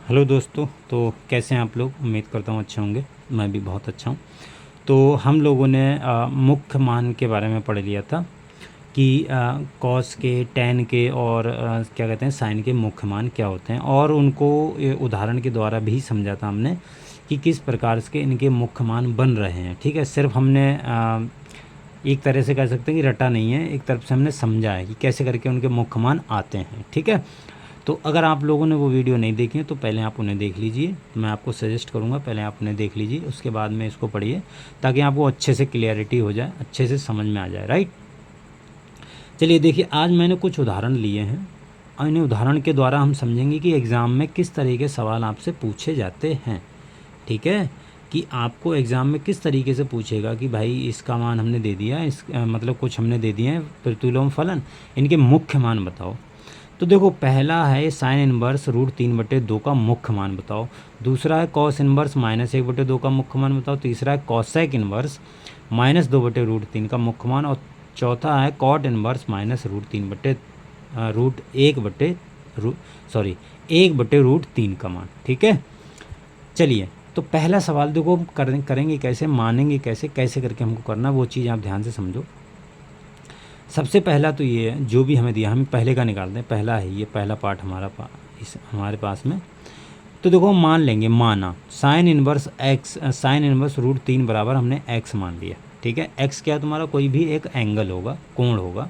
Hello दोस्तों। तो कैसे हैं आप लोग? उम्मीद करता हूँ अच्छे होंगे। मैं भी बहुत अच्छा हूँ। तो हम लोगों ने मुख्य मान के बारे में पढ़ लिया था कि कॉस के, टैन के और क्या कहते हैं, साइन के मुख्य मान क्या होते हैं, और उनको उदाहरण के द्वारा भी समझा था हमने कि किस प्रकार से इनके मुख्य मान बन रहे हैं। ठीक है, सिर्फ हमने एक तरह से कह सकते हैं कि रटा नहीं है, एक तरफ से हमने समझा है कि कैसे करके उनके मुख्य मान आते हैं। ठीक है, तो अगर आप लोगों ने वो वीडियो नहीं देखी है तो पहले आप उन्हें देख लीजिए। मैं आपको सजेस्ट करूँगा पहले आप उन्हें देख लीजिए, उसके बाद में इसको पढ़िए, ताकि आपको अच्छे से क्लियरिटी हो जाए, अच्छे से समझ में आ जाए। राइट, चलिए देखिए, आज मैंने कुछ उदाहरण लिए हैं और इन्हें उदाहरण के द्वारा हम समझेंगे कि एग्ज़ाम में किस तरह के सवाल आपसे पूछे जाते हैं। ठीक है, कि आपको एग्ज़ाम में किस तरीके से पूछेगा कि भाई इसका मान हमने दे दिया, मतलब कुछ हमने दे दिए हैं प्रतिलोम फलन, इनके मुख्य मान बताओ। तो देखो, पहला है साइन इनवर्स √3/2 का मुख्य मान बताओ। दूसरा है कॉस इनवर्स -1/2 का मुख्य मान बताओ। तीसरा है कॉसेक इनवर्स -2/√3 का मुख्य मान। और चौथा है कॉट इनवर्स -1/√3 का मान। ठीक है, चलिए, तो पहला सवाल देखो करेंगे कैसे, मानेंगे कैसे, कैसे करके हमको करना, वो चीज़ आप ध्यान से समझो। सबसे पहला तो ये है, जो भी हमें दिया हम पहले का निकालते हैं। पहला है ये, पहला पार्ट हमारे पास में। तो देखो, हम मान लेंगे, माना साइन इनवर्स √3 बराबर हमने x मान लिया। ठीक है, x क्या है तुम्हारा? कोई भी एक एंगल होगा, कोण होगा।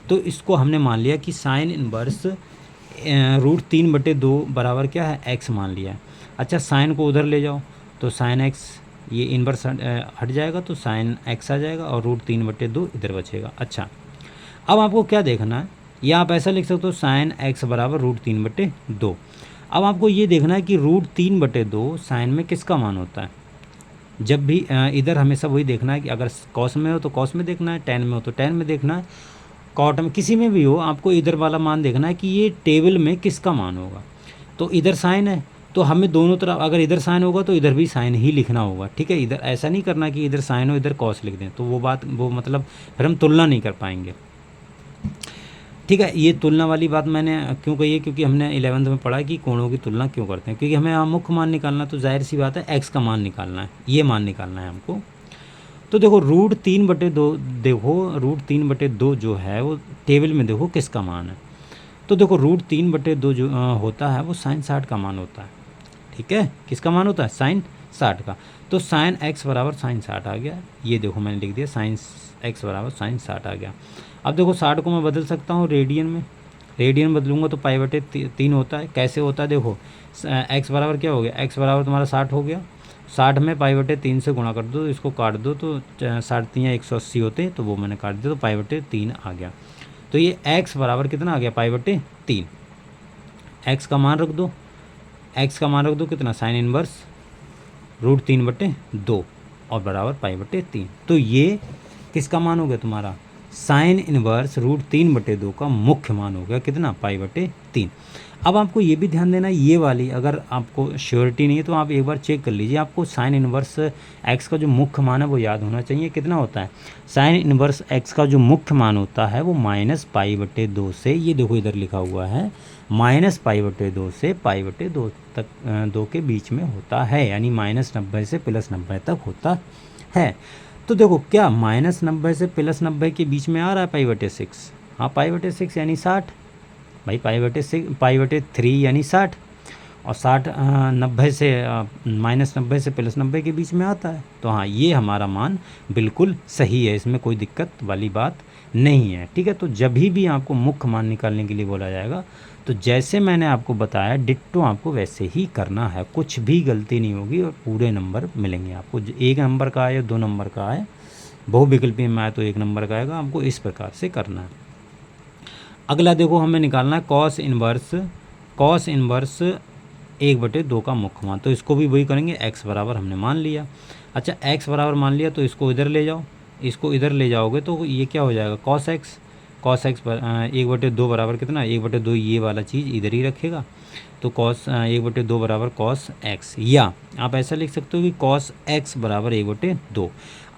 तो इसको हमने मान लिया कि साइन इनवर्स √3/2 बराबर क्या है? x मान लिया है। अच्छा, साइन को उधर ले जाओ तो साइन x, ये इनवर्स हट जाएगा तो साइन x आ जाएगा और √3/2 इधर बचेगा। अच्छा, अब आपको क्या देखना है, या आप ऐसा लिख सकते हो साइन x बराबर √3/2। अब आपको ये देखना है कि √3/2 साइन में किसका मान होता है। जब भी इधर हमेशा वही देखना है कि अगर कॉस में हो तो कॉस में देखना है, टैन में हो तो टैन में देखना है, कॉट में, किसी में भी हो, आपको इधर वाला मान देखना है कि ये टेबल में किसका मान होगा। तो इधर साइन है तो हमें दोनों तरफ, अगर इधर साइन होगा तो इधर भी साइन ही लिखना होगा। ठीक है, इधर ऐसा नहीं करना कि इधर साइन हो इधर कॉस लिख दें, तो वो मतलब फिर हम तुलना नहीं कर पाएंगे। ठीक है, ये तुलना वाली बात मैंने क्यों कही है, क्योंकि हमने 11th में पढ़ा कि कोणों की तुलना क्यों करते हैं, क्योंकि हमें यहाँ मुख्य मान निकालना, तो जाहिर सी बात है x का मान निकालना है, ये मान निकालना है हमको। तो देखो √3/2, देखो √3/2 जो है वो टेबल में देखो किसका मान है। तो देखो √3/2 जो होता है वो साइन 60 का मान होता है। ठीक है, किसका मान होता है? साइन 60 का। तो साइन x बराबर साइन 60 आ गया। ये देखो मैंने लिख दिया, साइन x बराबर साइन 60 आ गया। अब देखो 60 को मैं बदल सकता हूँ रेडियन में, रेडियन बदलूंगा तो π/3 होता है। कैसे होता है देखो, x बराबर क्या हो गया, x बराबर तुम्हारा 60 हो गया, 60 में π/3 से गुणा कर दो, इसको काट दो तो 60×3 = 180 होते, तो वो मैंने काट दिया तो π/3 आ गया। तो ये x बराबर कितना आ गया? π/3। x का मान रख दो, x का मान रख दो कितना? साइन इनवर्स √3/2 और बराबर π/3। तो ये किसका मान हो गया तुम्हारा? साइन इनवर्स √3/2 का मुख्य मान हो गया कितना? π/3। अब आपको ये भी ध्यान देना, ये वाली अगर आपको श्योरिटी नहीं है तो आप एक बार चेक कर लीजिए। आपको साइन इनवर्स x का जो मुख्य मान है वो याद होना चाहिए। कितना होता है? साइन इनवर्स x का जो मुख्य मान होता है वो -π/2 से, ये देखो इधर लिखा हुआ है, -π/2 से π/2 तक 2 के बीच में होता है, यानी -90 से +90 तक होता है। तो देखो क्या -90 से +90 के बीच में आ रहा है π/6? हाँ, π/6 यानी 60 भाई, π/3 यानी 60, और 60 90 से -90 से +90 के बीच में आता है। तो हाँ, ये हमारा मान बिल्कुल सही है, इसमें कोई दिक्कत वाली बात नहीं है। ठीक है, तो जब भी आपको मुख्य मान निकालने के लिए बोला जाएगा तो जैसे मैंने आपको बताया डिट्टो आपको वैसे ही करना है, कुछ भी गलती नहीं होगी और पूरे नंबर मिलेंगे आपको। 1 नंबर का आए, 2 नंबर का आए, बहुविकल्पी में आए तो 1 नंबर का आएगा। आपको इस प्रकार से करना है। अगला देखो, हमें निकालना है कॉस इनवर्स 1/2 का मुख्य मान। तो इसको भी वही करेंगे, x बराबर हमने मान लिया। अच्छा, x बराबर मान लिया तो इसको इधर ले जाओ, इसको इधर ले जाओगे तो ये क्या हो जाएगा? cos x 1/2 बराबर कितना? 1/2 ये वाला चीज़ इधर ही रखेगा, तो cos 1/2 बराबर cos x, या आप ऐसा लिख सकते हो कि cos x बराबर 1/2।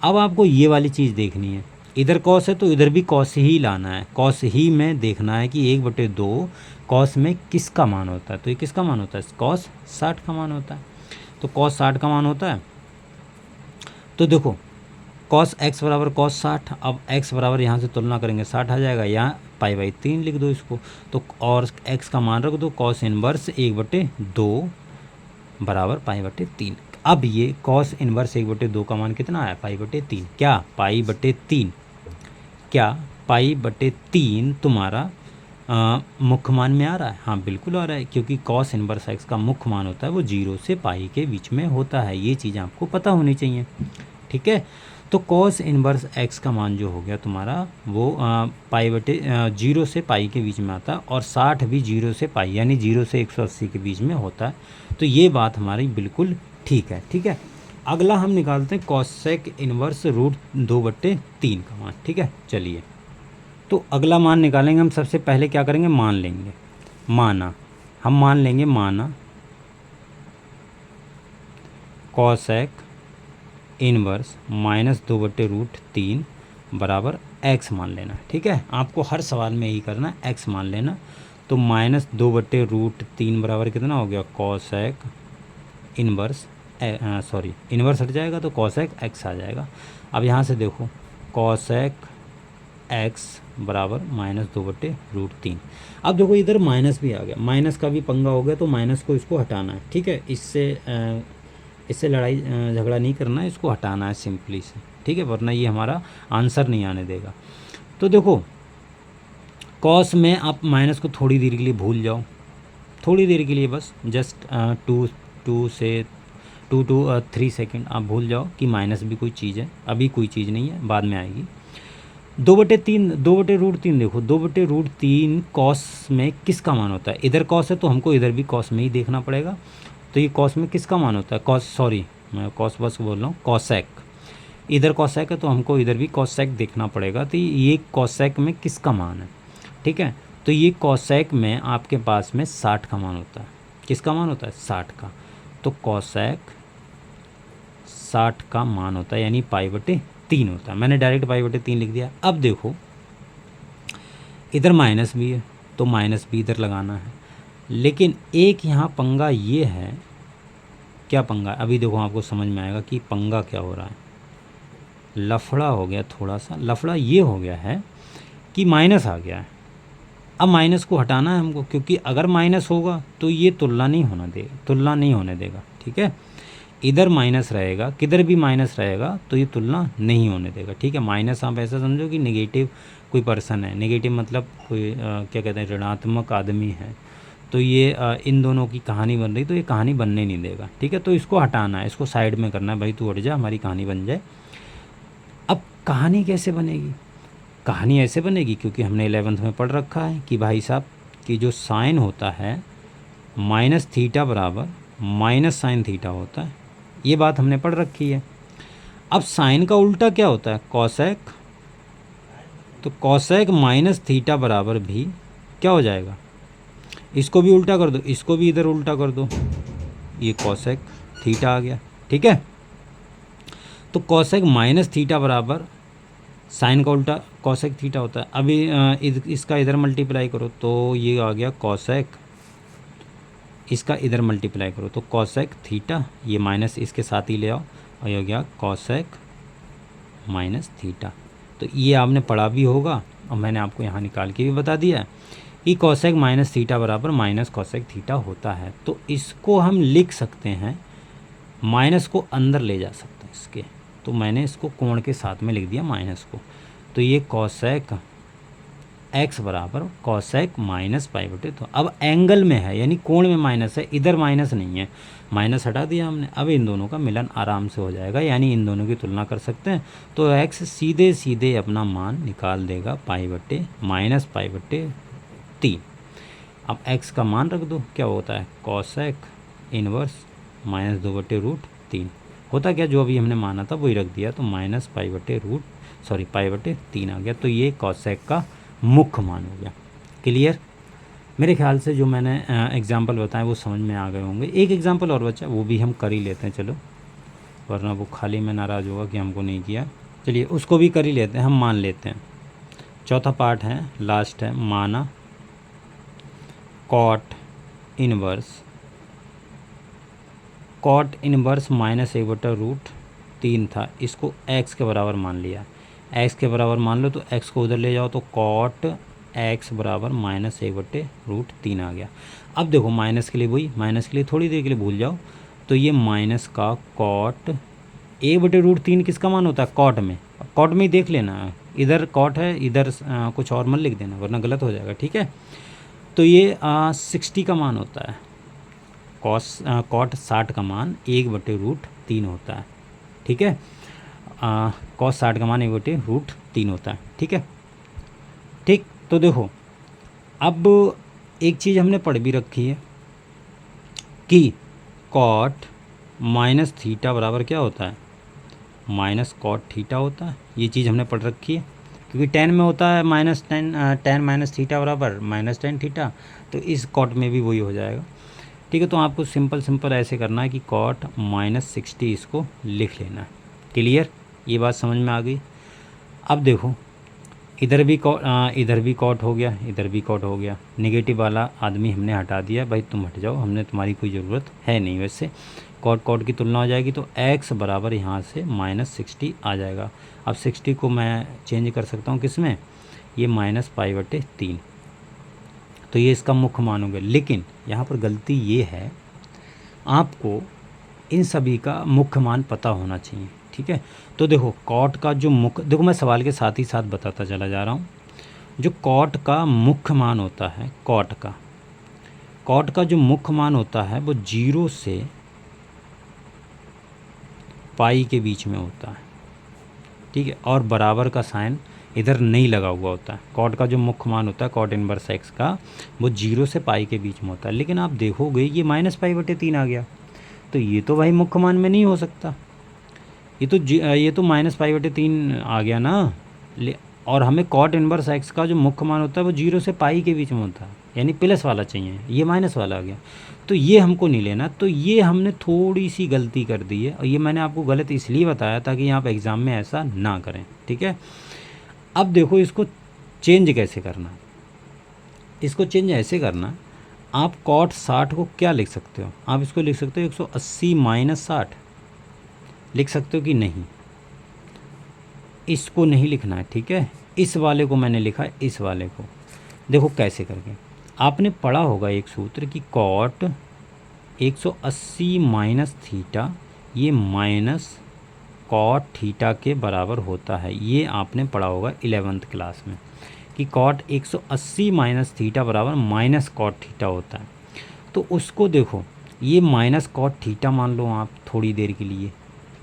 अब आपको ये वाली चीज़ देखनी है, इधर कॉस है तो इधर भी कॉस ही लाना है, कॉस ही में देखना है कि 1/2 कॉस में किसका मान होता है। तो ये किसका मान होता है, कॉस 60 का मान होता है। तो कॉस 60 का मान होता है। तो देखो कॉस एक्स बराबर कॉस 60, अब एक्स बराबर यहाँ से तुलना करेंगे 60 आ जाएगा, यहाँ पाई/3 लिख दो इसको। तो और एक्स का मान रख दो, कॉस इनवर्स 1/2 बराबर पाई/3। अब ये कॉस इनवर्स 1/2 का मान कितना आया, पाई/3। क्या पाई/3, क्या पाई/3 तुम्हारा मुख्य मान में आ रहा है? हाँ बिल्कुल आ रहा है, क्योंकि कॉस इनवर्स एक्स का मुख्य मान होता है वो 0 से पाई के बीच में होता है। ये चीज़ आपको पता होनी चाहिए, ठीक है। तो कॉस इनवर्स एक्स का मान जो हो गया तुम्हारा वो पाई/, 0 से पाई के बीच में आता है, और 60 भी 0 से पाई यानी 0 से 180 के बीच में होता है। तो ये बात हमारी बिल्कुल ठीक है, ठीक है। अगला हम निकालते हैं कॉसेक इनवर्स √2/3 का मान, ठीक है। चलिए तो अगला मान निकालेंगे हम। सबसे पहले क्या करेंगे, मान लेंगे, माना, हम मान लेंगे माना कॉसेक इनवर्स -2/√3 बराबर एक्स मान लेना, ठीक है। आपको हर सवाल में यही करना है, एक्स मान लेना। तो -2/√3 बराबर कितना हो गया, कॉसेक इनवर्स, सॉरी इनवर्स हट जाएगा तो कॉसेक एक्स आ जाएगा। अब यहाँ से देखो कॉसेक एक्स बराबर -2/√3। अब देखो इधर माइनस भी आ गया, माइनस का भी पंगा हो गया, तो माइनस को इसको हटाना है, ठीक है। इससे लड़ाई झगड़ा नहीं करना है, इसको हटाना है सिंपली से, ठीक है, वरना ये हमारा आंसर नहीं आने देगा। तो देखो कॉस में आप माइनस को थोड़ी देर के लिए भूल जाओ, थोड़ी देर के लिए बस, जस्ट 2 to 3 सेकेंड आप भूल जाओ कि माइनस भी कोई चीज़ है। अभी कोई चीज़ नहीं है, बाद में आएगी। 2/√3 देखो, 2/√3 कॉस में किसका मान होता है, इधर कॉस है तो हमको इधर भी कॉस में ही देखना पड़ेगा। तो ये कॉस में किसका मान होता है, कॉस, सॉरी मैं कॉस बस बोल रहा हूँ, कॉसेक। इधर कॉसेक है तो हमको इधर भी कॉसेक देखना पड़ेगा। तो ये कॉसेक में किसका मान है, ठीक है। तो ये कॉसेक में आपके पास में 60 का मान होता है। किसका मान होता है, 60 का। तो कॉसेक 60 का मान होता है, यानी पाई/3 होता है। मैंने डायरेक्ट पाई/3 लिख दिया। अब देखो इधर माइनस भी है तो माइनस भी इधर लगाना है, लेकिन एक यहाँ पंगा ये है, क्या पंगा, अभी देखो आपको समझ में आएगा कि पंगा क्या हो रहा है। लफड़ा हो गया, थोड़ा सा लफड़ा ये हो गया है कि माइनस आ गया है। अब माइनस को हटाना है हमको, क्योंकि अगर माइनस होगा तो ये तुलना नहीं होने देगा, ठीक है। इधर माइनस रहेगा, किधर भी माइनस रहेगा तो ये तुलना नहीं होने देगा, ठीक है। माइनस आप ऐसा समझो कि नेगेटिव कोई पर्सन है, नेगेटिव मतलब कोई क्या कहते हैं, ऋणात्मक आदमी है। तो ये इन दोनों की कहानी बन रही, तो ये कहानी बनने नहीं देगा, ठीक है। तो इसको हटाना है, इसको साइड में करना है, भाई तू हट जा, हमारी कहानी बन जाए। अब कहानी कैसे बनेगी, कहानी ऐसे बनेगी, क्योंकि हमने 11th में पढ़ रखा है कि भाई साहब कि जो साइन होता है -θ बराबर -sin θ होता है। ये बात हमने पढ़ रखी है। अब साइन का उल्टा क्या होता है, कॉसेक। तो कॉसेक -θ बराबर भी क्या हो जाएगा, इसको भी उल्टा कर दो, इसको भी इधर उल्टा कर दो, ये कॉसेक थीटा आ गया, ठीक है। तो कॉसेक -θ बराबर साइन का उल्टा कॉसेक थीटा होता है। अभी इसका इधर मल्टीप्लाई करो तो ये आ गया कॉसेक, इसका इधर मल्टीप्लाई करो तो कॉसेक थीटा, ये माइनस इसके साथ ही ले आओ, और ये हो गया कॉसेक -θ। तो ये आपने पढ़ा भी होगा, और मैंने आपको यहाँ निकाल के भी बता दिया है कि कॉसेक -θ बराबर माइनस कॉसेक थीटा होता है। तो इसको हम लिख सकते हैं, माइनस को अंदर ले जा सकते हैं इसके, तो मैंने इसको कोण के साथ में लिख दिया माइनस को। तो ये कॉसेक एक्स बराबर कॉसेक -π/2। तो अब एंगल में है, यानी कोण में माइनस है, इधर माइनस नहीं है, माइनस हटा दिया हमने। अब इन दोनों का मिलन आराम से हो जाएगा, यानी इन दोनों की तुलना कर सकते हैं। तो एक्स सीधे सीधे अपना मान निकाल देगा π/3। अब एक्स का मान रख दो, क्या होता है, कॉसेक इनवर्स -2/√3 होता क्या, जो अभी हमने माना था वही रख दिया, तो π/3 आ गया। तो ये कॉसेक का मुख्य मान हो गया। क्लियर, मेरे ख्याल से जो मैंने एग्जाम्पल बताए वो समझ में आ गए होंगे। एक एग्जाम्पल और बचा, वो भी हम कर ही लेते हैं चलो, वरना वो खाली में नाराज़ होगा कि हमको नहीं किया। चलिए उसको भी कर ही लेते हैं, हम मान लेते हैं। चौथा पार्ट है, लास्ट है, माना कॉट इनवर्स माइनस 1/√3 था, इसको x के बराबर मान लिया। x के बराबर मान लो तो x को उधर ले जाओ तो कॉट x बराबर -1/√3 आ गया। अब देखो माइनस के लिए वही, माइनस के लिए थोड़ी देर के लिए भूल जाओ, तो ये माइनस का कॉट 1/√3 किसका मान होता है, कॉट में। कॉट में ही देख लेना, इधर कॉट है, इधर कुछ और मत लिख देना वरना गलत हो जाएगा, ठीक है। तो ये 60 का मान होता है, कॉट 60 का मान 1/√3 होता है, ठीक है। कॉस 60 का मान 1/√3 होता है, ठीक है। ठीक, तो देखो अब एक चीज़ हमने पढ़ भी रखी है कि कॉट माइनस थीटा बराबर क्या होता है, माइनस कॉट थीटा होता है। ये चीज़ हमने पढ़ रखी है, क्योंकि टेन में होता है टेन माइनस थीटा बराबर -10 थीटा, तो इस कॉट में भी वही हो जाएगा, ठीक है। तो आपको सिंपल ऐसे करना है कि कॉट -60 इसको लिख लेना है। क्लियर, ये बात समझ में आ गई। अब देखो इधर भी कॉट हो गया, इधर भी कॉट हो गया, नेगेटिव वाला आदमी हमने हटा दिया, भाई तुम हट जाओ, हमने तुम्हारी कोई ज़रूरत है नहीं। वैसे कॉट की तुलना हो जाएगी तो x बराबर यहाँ से -60 आ जाएगा। अब 60 को मैं चेंज कर सकता हूँ किस में, ये -π/3, तो ये इसका मुख्य मान हो गया। लेकिन यहाँ पर गलती ये है, आपको इन सभी का मुख्य मान पता होना चाहिए, ठीक है। तो देखो कॉट का जो मुख्य, देखो मैं सवाल के साथ ही साथ बताता चला जा रहा हूँ। जो कॉट का मुख्य मान होता है, कॉट का जो मुख्य मान होता है वो 0 से पाई के बीच में होता है, ठीक है। और बराबर का साइन इधर नहीं लगा हुआ होता है। कॉट का जो मुख्य मान होता है कॉट इनवर्स x का, वो 0 से पाई के बीच में होता है। लेकिन आप देखोगे ये -π/3 आ गया, तो ये तो भाई मुख्य मान में नहीं हो सकता, ये तो -π/3 आ गया ना। और हमें कॉट इनवर्स x का जो मुख्य मान होता है वो 0 से पाई के बीच में होता है, यानी प्लस वाला चाहिए, ये माइनस वाला आ गया, तो ये हमको नहीं लेना। तो ये हमने थोड़ी सी गलती कर दी है, और ये मैंने आपको गलत इसलिए बताया ताकि आप एग्ज़ाम में ऐसा ना करें, ठीक है। अब देखो इसको चेंज कैसे करना, इसको चेंज ऐसे करना, आप कॉट 60 को क्या लिख सकते हो, आप इसको लिख सकते हो 180 - 60 लिख सकते हो कि नहीं, इसको नहीं लिखना है, ठीक है। इस वाले को मैंने लिखा है, इस वाले को देखो कैसे करके। आपने पढ़ा होगा एक सूत्र कि कॉट 180 - थीटा ये माइनस कॉट थीटा के बराबर होता है। ये आपने पढ़ा होगा 11th क्लास में कि कॉट 180 - थीटा बराबर माइनस कॉट थीटा होता है। तो उसको देखो, ये माइनस कॉट थीटा मान लो आप थोड़ी देर के लिए,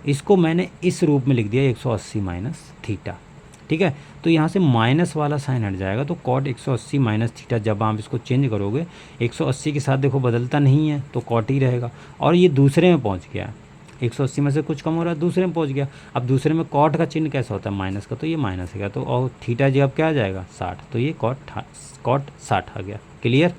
इसको मैंने इस रूप में लिख दिया 180 - थीटा, ठीक है। तो यहाँ से माइनस वाला साइन हट जाएगा, तो कॉट 180 - थीटा जब आप इसको चेंज करोगे 180 के साथ देखो बदलता नहीं है तो कॉट ही रहेगा। और ये दूसरे में पहुँच गया, 180 में से कुछ कम हो रहा है, दूसरे में पहुँच गया। अब दूसरे में कॉट का चिन्ह कैसा होता है, माइनस का, तो ये माइनस है, तो और थीटा जी अब क्या आ जाएगा 60, तो ये कॉट 60 आ गया। क्लियर।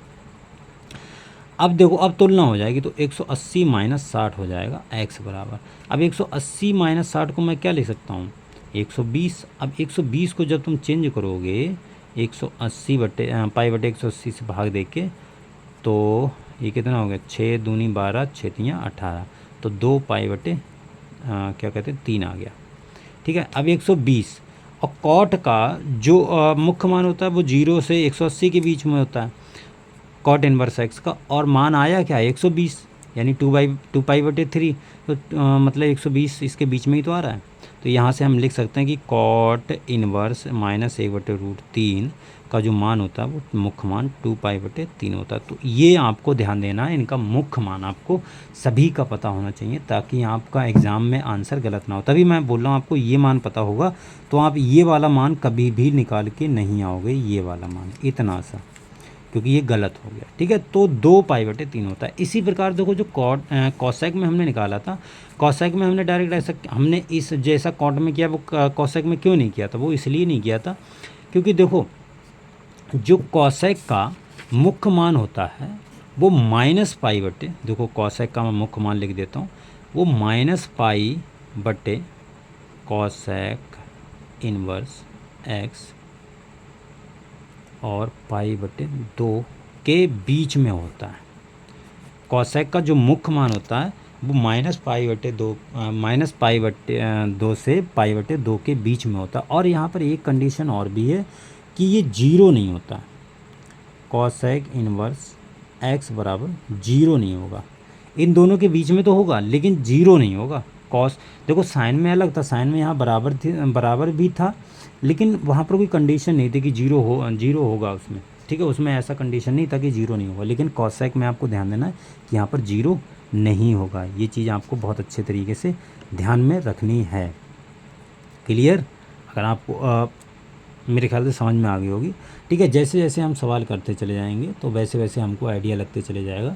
अब देखो अब तुलना हो जाएगी तो 180 - 60 हो जाएगा x बराबर। अब 180 - 60 को मैं क्या लिख सकता हूँ, 120। अब 120 को जब तुम चेंज करोगे 180/π/180 से भाग दे के, तो ये कितना हो गया, 6 दूनी 12, 6 तियाँ 18, तो 2π/3 आ गया, ठीक है। अब 120 और कॉट का जो मुख्य मान होता है वो 0 से 180 के बीच में होता है, कॉट इनवर्स x का, और मान आया क्या 120, यानी 2π/3, तो मतलब 120 इसके बीच में ही तो आ रहा है। तो यहाँ से हम लिख सकते हैं कि कॉट इनवर्स -1/√3 का जो मान होता है वो मुख्य मान 2π/3 होता है। तो ये आपको ध्यान देना है, इनका मुख्य मान आपको सभी का पता होना चाहिए ताकि आपका एग्ज़ाम में आंसर गलत ना हो। तभी मैं बोल रहा हूँ आपको ये मान पता होगा तो आप ये वाला मान कभी भी निकाल के नहीं आओगे, ये वाला मान इतना सा, क्योंकि ये गलत हो गया, ठीक है। तो 2π/3 होता है। इसी प्रकार देखो जो कॉसेक में हमने निकाला था, कॉसेक में हमने डायरेक्ट ऐसा, हमने इस जैसा कॉट में किया वो कॉसेक में क्यों नहीं किया था, वो इसलिए नहीं किया था क्योंकि देखो जो कॉसेक का मुख्य मान होता है वो -π/, देखो कॉसेक का मैं मुख्य मान लिख देता हूँ, वो -π/, कॉसेक इनवर्स एक्स और पाई बटे 2 के बीच में होता है। कॉसेक का जो मुख्य मान होता है वो माइनस पाई बटे 2 से पाई बटे 2 के बीच में होता है। और यहाँ पर एक कंडीशन और भी है कि ये जीरो नहीं होता। कॉसेक इनवर्स एक्स बराबर जीरो नहीं होगा, इन दोनों के बीच में तो होगा लेकिन जीरो नहीं होगा। कॉस देखो साइन में अलग था, साइन में यहाँ बराबर भी था, लेकिन वहाँ पर कोई कंडीशन नहीं थी कि जीरो होगा उसमें, ठीक है, उसमें ऐसा कंडीशन नहीं था कि जीरो नहीं होगा। लेकिन कॉसेक में आपको ध्यान देना है कि यहाँ पर जीरो नहीं होगा। ये चीज़ आपको बहुत अच्छे तरीके से ध्यान में रखनी है। क्लियर? अगर आपको मेरे ख्याल से समझ में आ गई होगी। ठीक है, जैसे जैसे हम सवाल करते चले जाएंगे तो वैसे वैसे हमको आइडिया लगते चले जाएगा।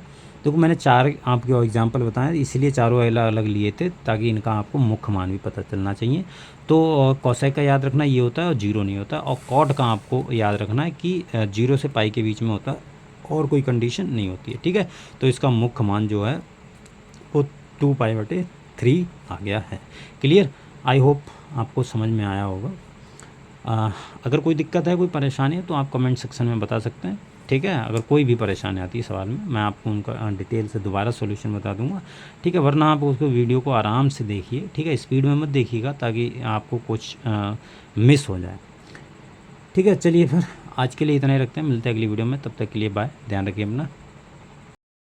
देखो मैंने 4 आपके एग्जांपल बताए, इसलिए चारों अलग अलग लिए थे ताकि इनका आपको मुख्य मान भी पता चलना चाहिए। तो कॉसेक का याद रखना ये होता है और जीरो नहीं होता। और कॉट का आपको याद रखना है कि 0 से पाई के बीच में होता है और कोई कंडीशन नहीं होती है। ठीक है, तो इसका मुख्य मान जो है वो 2π/3 आ गया है। क्लियर? आई होप आपको समझ में आया होगा। अगर कोई दिक्कत है, कोई परेशानी है तो आप कमेंट सेक्शन में बता सकते हैं। ठीक है, अगर कोई भी परेशानी आती है सवाल में मैं आपको उनका डिटेल से दोबारा सॉल्यूशन बता दूंगा। ठीक है, वरना आप उसको वीडियो को आराम से देखिए। ठीक है, स्पीड में मत देखिएगा ताकि आपको कुछ मिस हो जाए। ठीक है, चलिए फिर आज के लिए इतना ही रखते हैं, मिलते हैं अगली वीडियो में। तब तक के लिए बाय, ध्यान रखिए अपना।